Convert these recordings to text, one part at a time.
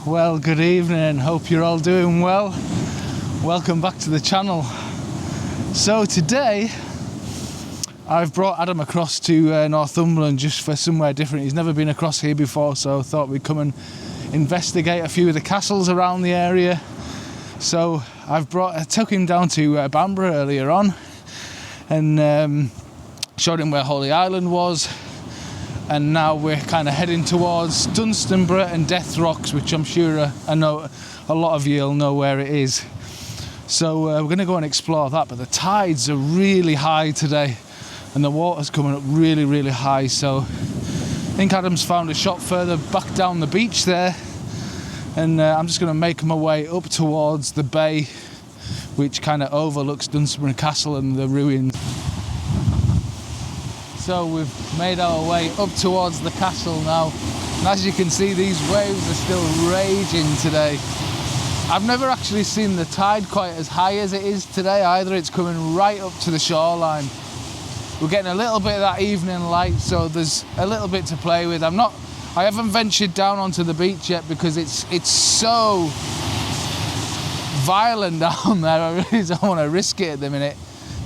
Well, good evening and hope you're all doing well. Welcome back to the channel. So today I've brought Adam across to Northumberland just for somewhere different. He's never been across here before, so I thought we'd come and investigate a few of the castles around the area. So I took him down to Bamburgh earlier on and showed him where Holy Island was. And now we're kind of heading towards Dunstanburgh and Death Rocks, which I'm sure I know a lot of you'll know where it is. So we're going to go and explore that, but the tides are really high today and the water's coming up really, really high. So I think Adam's found a shot further back down the beach there, and I'm just going to make my way up towards the bay, which kind of overlooks Dunstanburgh Castle and the ruins. So we've made our way up towards the castle now, and as you can see, these waves are still raging today. I've never actually seen the tide quite as high as it is today either. It's coming right up to the shoreline. We're getting a little bit of that evening light, so there's a little bit to play with. I haven't ventured down onto the beach yet because it's so violent down there. I really don't want to risk it at the minute.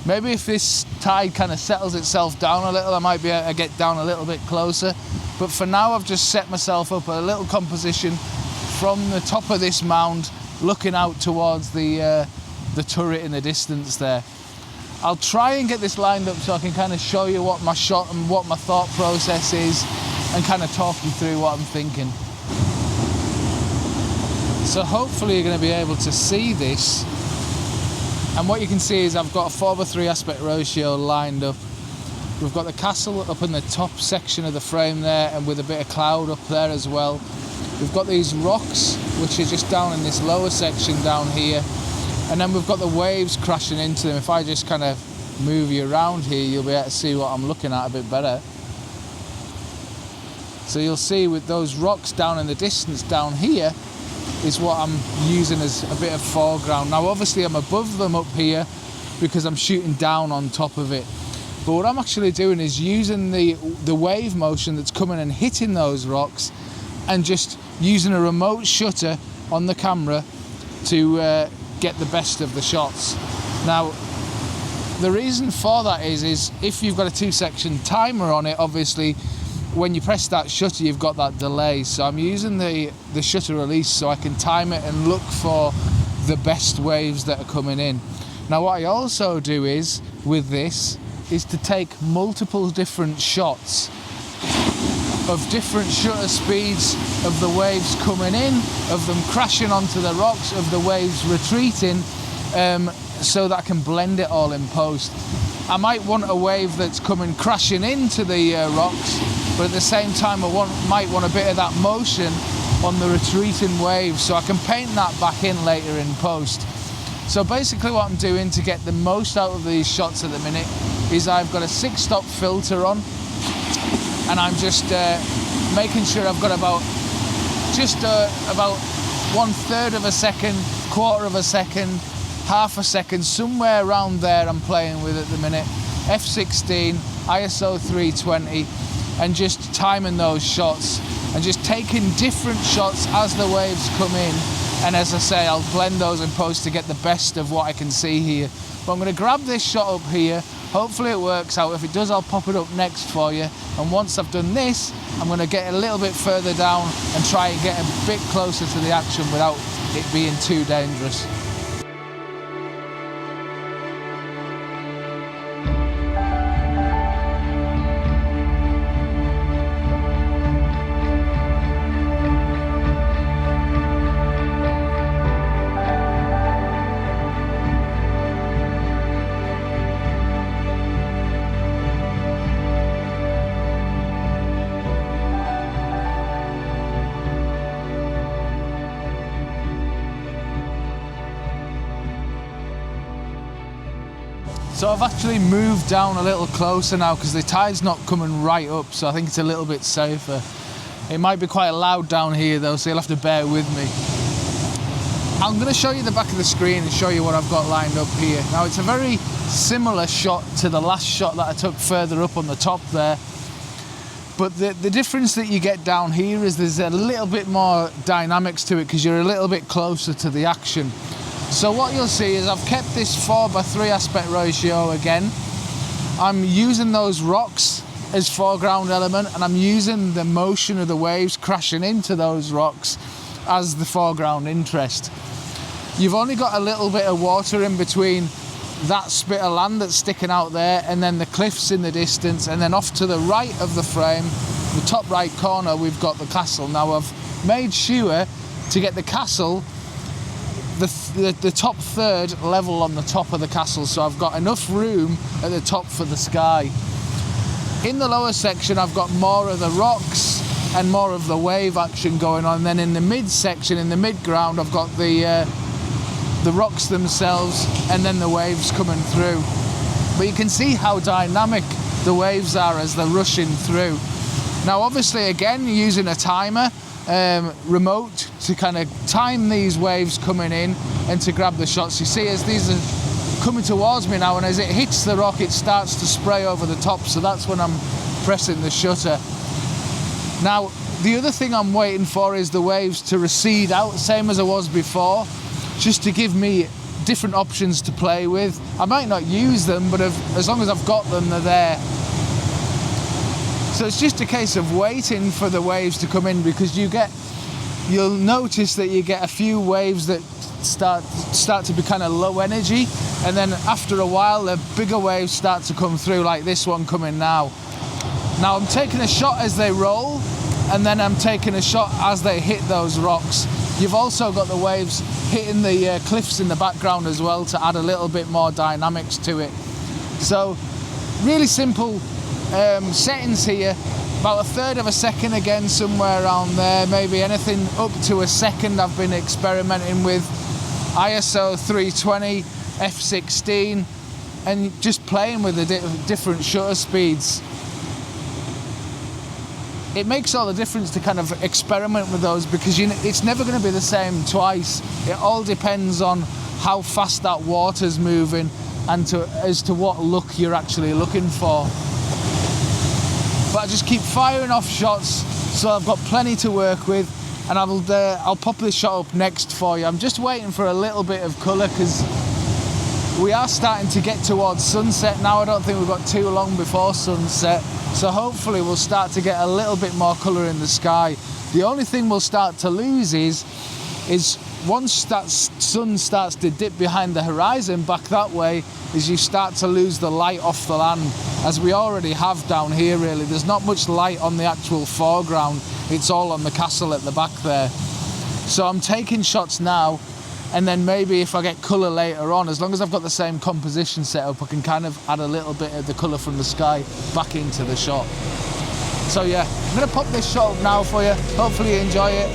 Maybe if this tide kind of settles itself down a little, I might be able to get down a little bit closer. But for now, I've just set myself up a little composition from the top of this mound, looking out towards the turret in the distance there. I'll try and get this lined up so I can kind of show you what my shot and what my thought process is, and kind of talk you through what I'm thinking. So hopefully you're going to be able to see this. And what you can see is I've got a 4:3 aspect ratio lined up. We've got the castle up in the top section of the frame there, and with a bit of cloud up there as well. We've got these rocks, which are just down in this lower section down here. And then we've got the waves crashing into them. If I just kind of move you around here, you'll be able to see what I'm looking at a bit better. So you'll see with those rocks down in the distance down here, is what I'm using as a bit of foreground. Now obviously I'm above them up here because I'm shooting down on top of it. But what I'm actually doing is using the wave motion that's coming and hitting those rocks, and just using a remote shutter on the camera to get the best of the shots. Now the reason for that is if you've got a 2-section timer on it, obviously when you press that shutter you've got that delay, so I'm using the shutter release so I can time it and look for the best waves that are coming in. Now what I also do is with this is to take multiple different shots of different shutter speeds, of the waves coming in, of them crashing onto the rocks, of the waves retreating, so that I can blend it all in post. I might want a wave that's coming crashing into the rocks, but at the same time I might want a bit of that motion on the retreating wave, so I can paint that back in later in post. So basically what I'm doing to get the most out of these shots at the minute is I've got a 6-stop filter on, and I'm just making sure I've got about 1/3 of a second, 1/4 of a second, half a second, somewhere around there I'm playing with at the minute. F16, ISO 320, and just timing those shots and just taking different shots as the waves come in. And as I say, I'll blend those in post to get the best of what I can see here. But I'm going to grab this shot up here. Hopefully it works out. If it does, I'll pop it up next for you. And once I've done this, I'm going to get a little bit further down and try and get a bit closer to the action without it being too dangerous. So I've actually moved down a little closer now because the tide's not coming right up, so I think it's a little bit safer. It might be quite loud down here though, so you'll have to bear with me. I'm going to show you the back of the screen and show you what I've got lined up here. Now it's a very similar shot to the last shot that I took further up on the top there. But the difference that you get down here is there's a little bit more dynamics to it because you're a little bit closer to the action. So what you'll see is I've kept this 4:3 aspect ratio again. I'm using those rocks as foreground element, and I'm using the motion of the waves crashing into those rocks as the foreground interest. You've only got a little bit of water in between that spit of land that's sticking out there and then the cliffs in the distance, and then off to the right of the frame, the top right corner, we've got the castle. Now I've made sure to get the castle the top third level on the top of the castle, so I've got enough room at the top for the sky. In the lower section I've got more of the rocks and more of the wave action going on. Then in the mid section, in the mid ground, I've got the rocks themselves and then the waves coming through. But you can see how dynamic the waves are as they're rushing through. Now obviously again using a timer remote to kind of time these waves coming in and to grab the shots. You see as these are coming towards me now, and as it hits the rock it starts to spray over the top, so that's when I'm pressing the shutter. Now the other thing I'm waiting for is the waves to recede out, same as I was before, just to give me different options to play with. I might not use them, but as long as I've got them, they're there. So it's just a case of waiting for the waves to come in, because you'll notice that you get a few waves that start to be kind of low energy, and then after a while the bigger waves start to come through, like this one coming now. Now I'm taking a shot as they roll, and then I'm taking a shot as they hit those rocks. You've also got the waves hitting the cliffs in the background as well to add a little bit more dynamics to it. So really simple settings here, about 1/3 of a second again, somewhere around there, maybe anything up to a second I've been experimenting with. ISO 320, f16, and just playing with the different shutter speeds. It makes all the difference to kind of experiment with those, because it's never going to be the same twice. It all depends on how fast that water's moving and as to what look you're actually looking for. But I just keep firing off shots, so I've got plenty to work with, and I'll pop this shot up next for you. I'm just waiting for a little bit of colour because we are starting to get towards sunset now. I don't think we've got too long before sunset, so hopefully we'll start to get a little bit more colour in the sky. The only thing we'll start to lose is once that sun starts to dip behind the horizon back that way, is you start to lose the light off the land, as we already have down here really. There's not much light on the actual foreground, it's all on the castle at the back there. So I'm taking shots now, and then maybe if I get colour later on, as long as I've got the same composition set up, I can kind of add a little bit of the colour from the sky back into the shot. So yeah, I'm going to pop this shot up now for you, hopefully you enjoy it.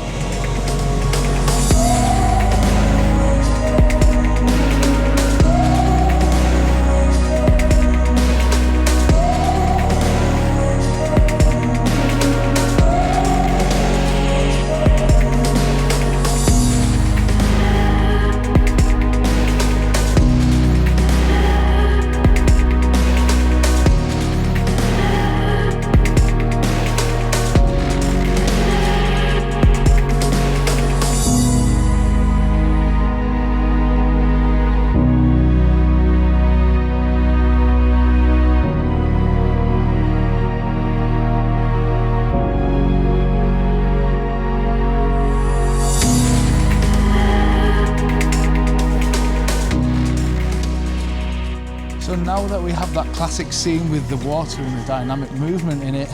So now that we have that classic scene with the water and the dynamic movement in it,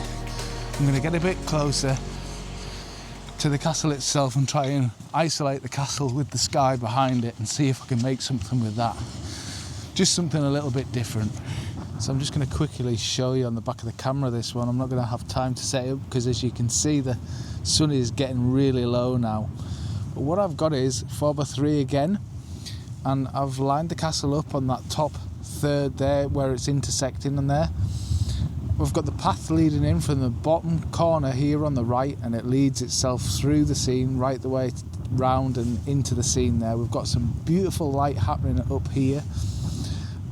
I'm going to get a bit closer to the castle itself and try and isolate the castle with the sky behind it and see if I can make something with that. Just something a little bit different. So I'm just going to quickly show you on the back of the camera this one. I'm not going to have time to set it up because, as you can see, the sun is getting really low now. But what I've got is 4:3 again, and I've lined the castle up on that top third there where it's intersecting and there. We've got the path leading in from the bottom corner here on the right, and it leads itself through the scene right the way round and into the scene there. We've got some beautiful light happening up here.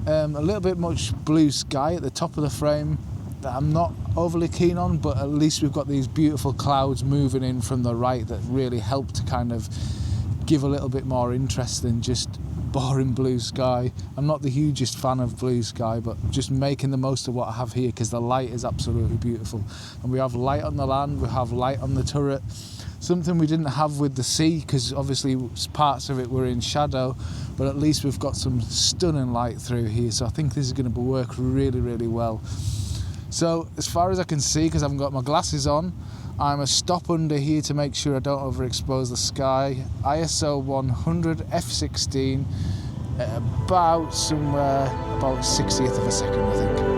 A little bit much blue sky at the top of the frame that I'm not overly keen on, but at least we've got these beautiful clouds moving in from the right that really help to kind of give a little bit more interest than just boring blue sky. I'm not the hugest fan of blue sky, but just making the most of what I have here because the light is absolutely beautiful. And we have light on the land, we have light on the turret, something we didn't have with the sea because obviously parts of it were in shadow, but at least we've got some stunning light through here, so I think this is going to work really, really well. So as far as I can see, because I haven't got my glasses on, I'm a stop under here to make sure I don't overexpose the sky. ISO 100 f16 at about 60th of a second, I think.